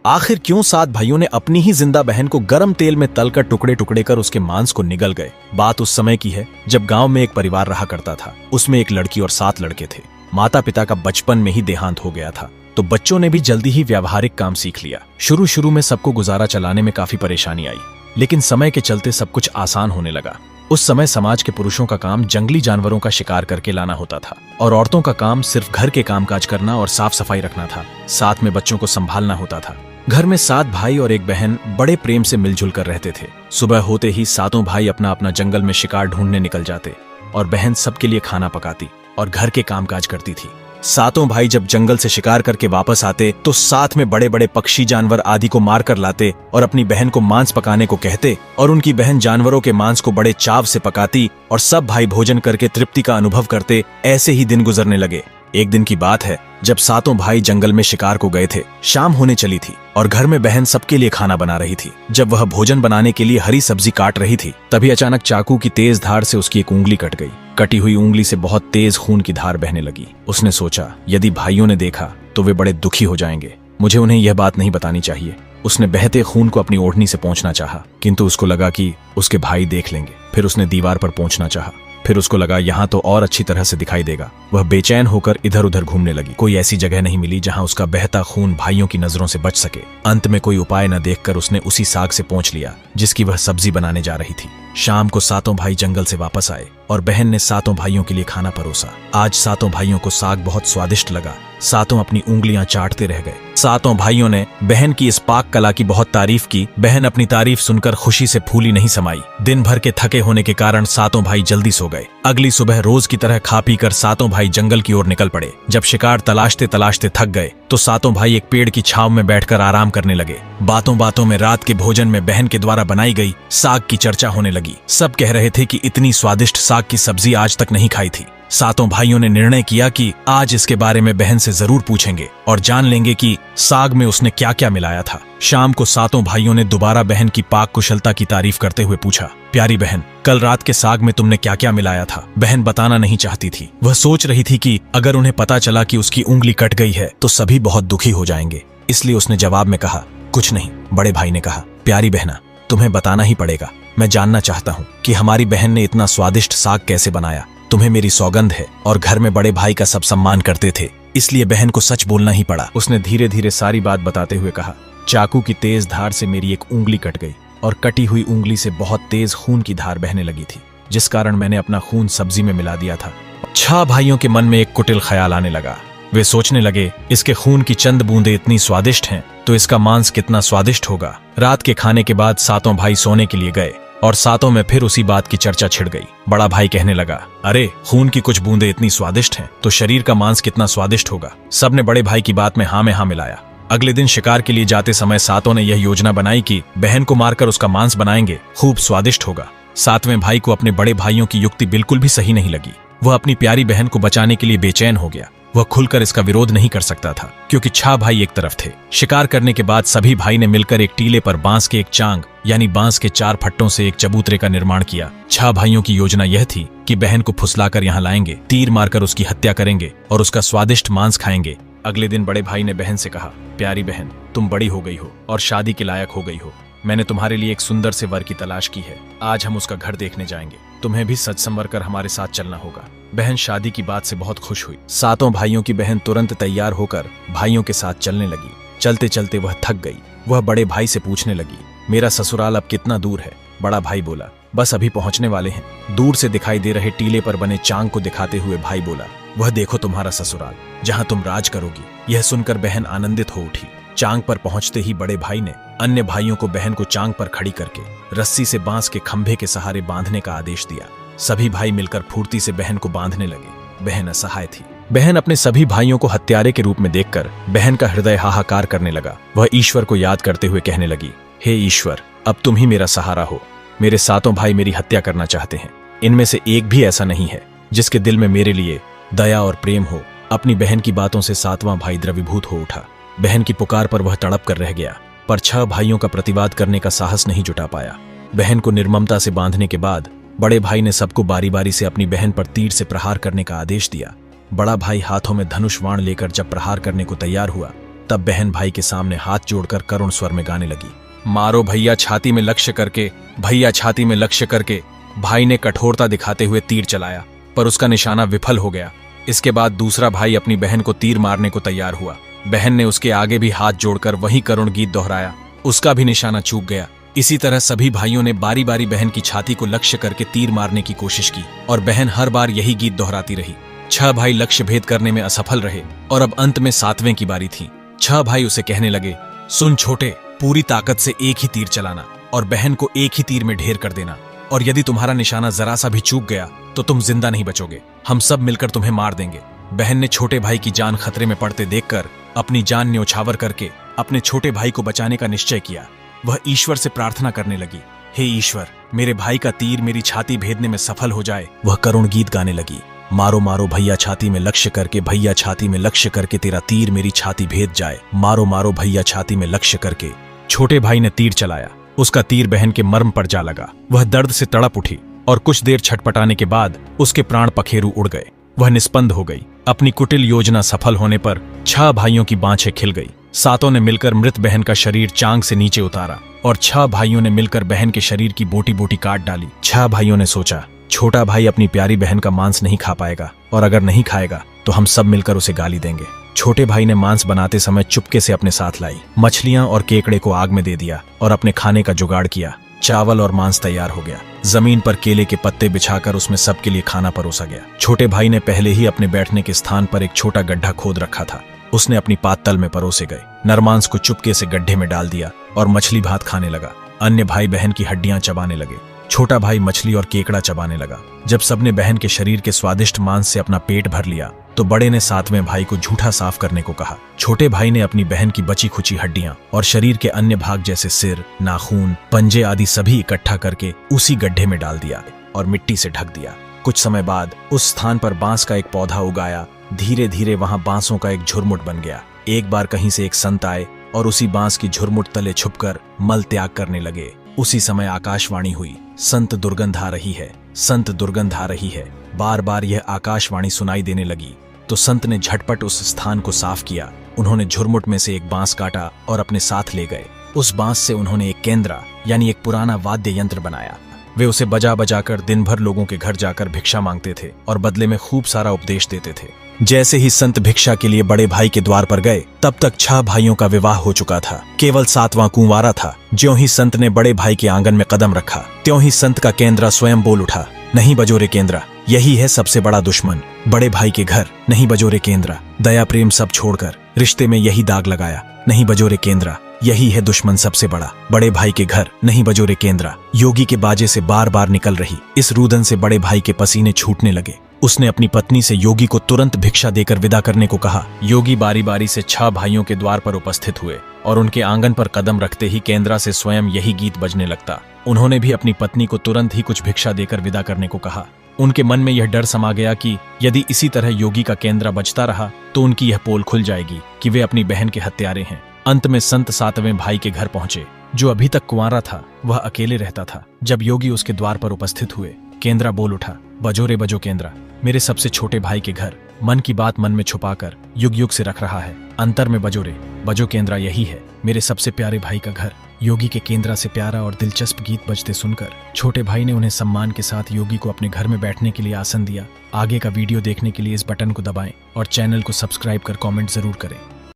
आखिर क्यों 7 भाइयों ने अपनी ही जिंदा बहन को गर्म तेल में तलकर टुकड़े टुकड़े कर उसके मांस को निगल गए। बात उस समय की है जब गांव में एक परिवार रहा करता था। उसमें एक लड़की और 7 लड़के थे। माता पिता का बचपन में ही देहांत हो गया था, तो बच्चों ने भी जल्दी ही व्यावहारिक काम सीख लिया। शुरू में सबको गुजारा चलाने में काफी परेशानी आई, लेकिन समय के चलते सब कुछ आसान होने लगा। उस समय समाज के पुरुषों का काम जंगली जानवरों का शिकार करके लाना होता था और औरतों का काम सिर्फ घर के कामकाज करना और साफ सफाई रखना था। साथ में बच्चों को संभालना होता था। घर में 7 भाई और एक बहन बड़े प्रेम से मिलजुल कर रहते थे। सुबह होते ही 7 भाई अपना अपना जंगल में शिकार ढूंढने निकल जाते और बहन सबके लिए खाना पकाती और घर के कामकाज करती थी। 7 भाई जब जंगल से शिकार करके वापस आते तो साथ में बड़े बड़े पक्षी जानवर आदि को मार कर लाते और अपनी बहन को मांस पकाने को कहते और उनकी बहन जानवरों के मांस को बड़े चाव से पकाती और सब भाई भोजन करके तृप्ति का अनुभव करते। ऐसे ही दिन गुजरने लगे। एक दिन की बात है जब 7 भाई जंगल में शिकार को गए थे। शाम होने चली थी और घर में बहन सबके लिए खाना बना रही थी। जब वह भोजन बनाने के लिए हरी सब्जी काट रही थी, तभी अचानक चाकू की तेज धार से उसकी एक उंगली कट गई। कटी हुई उंगली से बहुत तेज खून की धार बहने लगी। उसने सोचा, यदि भाइयों ने देखा तो वे बड़े दुखी हो जाएंगे, मुझे उन्हें यह बात नहीं बतानी चाहिए। उसने बहते खून को अपनी ओढ़नी से पोंछना चाहा, किंतु उसको लगा कि उसके भाई देख लेंगे। फिर उसने दीवार पर पोंछना चाहा, फिर उसको लगा यहाँ तो और अच्छी तरह से दिखाई देगा। वह बेचैन होकर इधर उधर घूमने लगी। कोई ऐसी जगह नहीं मिली जहाँ उसका बहता खून भाइयों की नजरों से बच सके। अंत में कोई उपाय न देखकर उसने उसी साग से पोंछ लिया जिसकी वह सब्जी बनाने जा रही थी। शाम को 7 भाई जंगल से वापस आए और बहन ने 7 भाइयों के लिए खाना परोसा। आज 7 भाइयों को साग बहुत स्वादिष्ट लगा। 7 अपनी उंगलियां चाटते रह गए। 7 भाइयों ने बहन की इस पाक कला की बहुत तारीफ की। बहन अपनी तारीफ सुनकर खुशी से फूली नहीं समाई। दिन भर के थके होने के कारण 7 भाई जल्दी सो गए। अगली सुबह रोज की तरह खा पी कर 7 भाई जंगल की ओर निकल पड़े। जब शिकार तलाशते तलाशते थक गए तो 7 भाई एक पेड़ की छांव में बैठकर आराम करने लगे। बातों बातों में रात के भोजन में बहन के द्वारा बनाई गई साग की चर्चा होने लगी। सब कह रहे थे कि इतनी स्वादिष्ट साग की सब्जी आज तक नहीं खाई थी। 7 भाइयों ने निर्णय किया कि आज इसके बारे में बहन से जरूर पूछेंगे और जान लेंगे कि साग में उसने क्या क्या मिलाया था। शाम को 7 भाइयों ने दोबारा बहन की पाक कुशलता की तारीफ करते हुए पूछा, प्यारी बहन, कल रात के साग में तुमने क्या क्या मिलाया था? बहन बताना नहीं चाहती थी। वह सोच रही थी कि अगर उन्हें पता चला कि उसकी उंगली कट गई है तो सभी बहुत दुखी हो जाएंगे। इसलिए उसने जवाब में कहा, कुछ नहीं। बड़े भाई ने कहा, प्यारी बहना, तुम्हें बताना ही पड़ेगा। मैं जानना चाहता हूँ कि हमारी बहन ने इतना स्वादिष्ट साग कैसे बनाया। तुम्हें मेरी सौगंध है और घर में बड़े भाई का सब सम्मान करते थे, इसलिए बहन को सच बोलना ही पड़ा। उसने धीरे धीरे सारी बात बताते हुए कहा, चाकू की तेज धार से मेरी एक उंगली कट गई और कटी हुई उंगली से बहुत तेज खून की धार बहने लगी थी, जिस कारण मैंने अपना खून सब्जी में मिला दिया था। 6 भाइयों के मन में एक कुटिल ख्याल आने लगा। वे सोचने लगे, इसके खून की चंद बूंदें इतनी स्वादिष्ट हैं तो इसका मांस कितना स्वादिष्ट होगा। रात के खाने के बाद 7 भाई सोने के लिए गए और 7 में फिर उसी बात की चर्चा छिड़ गई। बड़ा भाई कहने लगा, अरे खून की कुछ बूंदें इतनी स्वादिष्ट हैं तो शरीर का मांस कितना स्वादिष्ट होगा। सबने बड़े भाई की बात में हाँ मिलाया। अगले दिन शिकार के लिए जाते समय 7 ने यह योजना बनाई कि बहन को मारकर उसका मांस बनाएंगे, खूब स्वादिष्ट होगा। 7वें भाई को अपने बड़े भाइयों की युक्ति बिल्कुल भी सही नहीं लगी। वह अपनी प्यारी बहन को बचाने के लिए बेचैन हो गया। वह खुलकर इसका विरोध नहीं कर सकता था क्योंकि 6 भाई एक तरफ थे। शिकार करने के बाद सभी भाई ने मिलकर एक टीले पर बांस के एक चांग यानी बांस के 4 फट्टों से एक चबूतरे का निर्माण किया। 6 भाइयों की योजना यह थी कि बहन को फुसलाकर यहाँ लाएंगे, तीर मारकर उसकी हत्या करेंगे और उसका स्वादिष्ट मांस खाएंगे। अगले दिन बड़े भाई ने बहन से कहा, प्यारी बहन, तुम बड़ी हो गई हो और शादी के लायक हो गई हो। मैंने तुम्हारे लिए एक सुंदर से वर की तलाश की है। आज हम उसका घर देखने जाएंगे। तुम्हें भी सज संवर कर हमारे साथ चलना होगा। बहन शादी की बात से बहुत खुश हुई। 7 भाइयों की बहन तुरंत तैयार होकर भाइयों के साथ चलने लगी। चलते चलते वह थक गई। वह बड़े भाई से पूछने लगी, मेरा ससुराल अब कितना दूर है? बड़ा भाई बोला, बस अभी पहुंचने वाले हैं। दूर से दिखाई दे रहे टीले पर बने चांग को दिखाते हुए भाई बोला, वह देखो तुम्हारा ससुराल, जहां तुम राज करोगी। यह सुनकर बहन आनंदित हो उठी। चांग पर पहुंचते ही बड़े भाई ने अन्य भाइयों को बहन को चांग पर खड़ी करके रस्सी से बांस के खंभे के सहारे बांधने का आदेश दिया। सभी भाई मिलकर फुर्ती से बहन को बांधने लगे। बहन असहाय थी। बहन अपने सभी भाइयों को हत्यारे के रूप में देखकर बहन का हृदय हाहाकार करने लगा। वह ईश्वर को याद करते हुए कहने लगी, हे ईश्वर, अब तुम ही मेरा सहारा हो। मेरे 7 भाई मेरी हत्या करना चाहते हैं। इनमें से एक भी ऐसा नहीं है जिसके दिल में मेरे लिए दया और प्रेम हो। अपनी बहन की बातों से 7वां भाई द्रवीभूत हो उठा। बहन की पुकार पर वह तड़प कर रह गया, पर 6 भाइयों का प्रतिवाद करने का साहस नहीं जुटा पाया। बहन को निर्ममता से बांधने के बाद बड़े भाई ने सबको बारी बारी से अपनी बहन पर तीर से प्रहार करने का आदेश दिया। बड़ा भाई हाथों में धनुष बाण लेकर जब प्रहार करने को तैयार हुआ तब बहन भाई के सामने हाथ जोड़कर करुण स्वर में गाने लगी। मारो भैया छाती में लक्ष्य करके, भैया छाती में लक्ष्य करके। भाई ने कठोरता दिखाते हुए तीर चलाया, पर उसका निशाना विफल हो गया। इसके बाद दूसरा भाई अपनी बहन को तीर मारने को तैयार हुआ। बहन ने उसके आगे भी हाथ जोड़कर वही करुण गीत दोहराया, उसका भी निशाना चूक गया। इसी तरह सभी भाइयों ने बारी बारी बहन की छाती को लक्ष्य करके तीर मारने की कोशिश की और बहन हर बार यही गीत दोहराती रही। 6 भाई लक्ष्य भेद करने में असफल रहे और अब अंत में 7वें की बारी थी। 6 भाई उसे कहने लगे, सुन छोटे, पूरी ताकत से एक ही तीर चलाना और बहन को एक ही तीर में ढेर कर देना, और यदि तुम्हारा निशाना जरा सा भी चूक गया तो तुम जिंदा नहीं बचोगे, हम सब मिलकर तुम्हें मार देंगे। बहन ने छोटे भाई की जान खतरे में पड़ते देखकर अपनी जान न्योछावर करके अपने छोटे भाई को बचाने का निश्चय किया। वह ईश्वर से प्रार्थना करने लगी, हे ईश्वर, मेरे भाई का तीर मेरी छाती भेदने में सफल हो जाए। वह करुण गीत गाने लगी, मारो मारो भैया छाती में लक्ष्य करके, भैया छाती में लक्ष्य करके, तेरा तीर मेरी छाती भेद जाए। मारो मारो भैया छाती में लक्ष्य करके। छोटे भाई ने तीर चलाया, उसका तीर बहन के मर्म पर जा लगा। वह दर्द से तड़प उठी और कुछ देर छटपटाने के बाद उसके प्राण पखेरु उड़ गए। वह निस्पंद हो गई। अपनी कुटिल योजना सफल होने पर 6 भाइयों की बाँछें खिल गई। 7 ने मिलकर मृत बहन का शरीर चांग से नीचे उतारा और 6 भाइयों ने मिलकर बहन के शरीर की बोटी बोटी काट डाली। 6 भाइयों ने सोचा, छोटा भाई अपनी प्यारी बहन का मांस नहीं खा पाएगा, और अगर नहीं खाएगा तो हम सब मिलकर उसे गाली देंगे। छोटे भाई ने मांस बनाते समय चुपके से अपने साथ लाई, मछलियां और केकड़े को आग में दे दिया और अपने खाने का जुगाड़ किया। चावल और मांस तैयार हो गया। जमीन पर केले के पत्ते बिछाकर उसमें सबके लिए खाना परोसा गया। छोटे भाई ने पहले ही अपने बैठने के स्थान पर एक छोटा गड्ढा खोद रखा था, उसने अपनी पातल में परोसे गए नरमांस को चुपके से गड्ढे में डाल दिया और मछली भात खाने लगा। अन्य भाई बहन की हड्डियां चबाने लगे। छोटा भाई मछली और केकड़ा चबाने लगा। जब सबने बहन के शरीर के स्वादिष्ट मांस से अपना पेट भर लिया तो बड़े ने 7वें भाई को झूठा साफ करने को कहा। छोटे भाई ने अपनी बहन की बची खुची हड्डियां और शरीर के अन्य भाग जैसे सिर, नाखून, पंजे आदि सभी इकट्ठा करके उसी गड्ढे में डाल दिया और मिट्टी से ढक दिया। कुछ समय बाद उस स्थान पर बांस का एक पौधा उगाया। धीरे धीरे वहां बांसों का एक झुरमुट बन गया। एक बार कहीं से एक संत आए और उसी बांस की झुरमुट तले छुपकर मल त्याग करने लगे। उसी समय आकाशवाणी हुई, संत दुर्गंध आ रही है, संत दुर्गंध आ रही है। बार बार यह आकाशवाणी सुनाई देने लगी तो संत ने झटपट उस स्थान को साफ किया। उन्होंने झुरमुट में से एक बांस काटा और अपने साथ ले गए। उस बांस से उन्होंने एक केंद्रा यानी एक पुराना वाद्य यंत्र बनाया। वे उसे बजा बजा कर दिन भर लोगों के घर जाकर भिक्षा मांगते थे और बदले में खूब सारा उपदेश देते थे। जैसे ही संत भिक्षा के लिए बड़े भाई के द्वार पर गए तब तक 6 भाइयों का विवाह हो चुका था। केवल 7वां कुंवारा था। ज्यों ही संत ने बड़े भाई के आंगन में कदम रखा त्यों ही संत का केंद्रा स्वयं बोल उठा, नहीं बजोरे केंद्रा, यही है सबसे बड़ा दुश्मन। बड़े भाई के घर नहीं बजोरे केंद्रा, दया प्रेम सब छोड़कर रिश्ते में यही दाग लगाया, नहीं बजोरे केंद्रा, यही है दुश्मन सबसे बड़ा। बड़े भाई के घर नहीं बजोरे केंद्रा। योगी के बाजे से बार बार निकल रही इस रूदन से बड़े भाई के पसीने छूटने लगे। उसने अपनी पत्नी से योगी को तुरंत भिक्षा देकर विदा करने को कहा। योगी बारी बारी से 6 भाइयों के द्वार पर उपस्थित हुए और उनके आंगन पर कदम रखते ही केंद्रा से स्वयं यही गीत बजने लगता। उन्होंने भी अपनी पत्नी को तुरंत ही कुछ भिक्षा देकर विदा करने को कहा। उनके मन में यह डर समा गया कि यदि इसी तरह योगी का केंद्रा बजता रहा तो उनकी यह पोल खुल जाएगी कि वे अपनी बहन के हत्यारे हैं। अंत में संत 7वें भाई के घर पहुंचे। जो अभी तक कुंवारा था वह अकेले रहता था। जब योगी उसके द्वार पर उपस्थित हुए, केंद्रा बोल उठा, बजो रे बजो केंद्रा, मेरे सबसे छोटे भाई के घर। मन की बात मन में छुपाकर युग युग से रख रहा है। अंतर में बजो रे बजो केंद्रा, यही है मेरे सबसे प्यारे भाई का घर। योगी के केंद्रा से प्यारा और दिलचस्प गीत बजते सुनकर छोटे भाई ने उन्हें सम्मान के साथ योगी को अपने घर में बैठने के लिए आसन दिया। आगे का वीडियो देखने के लिए इस बटन को दबाएं और चैनल को सब्सक्राइब कर कमेंट जरूर करें।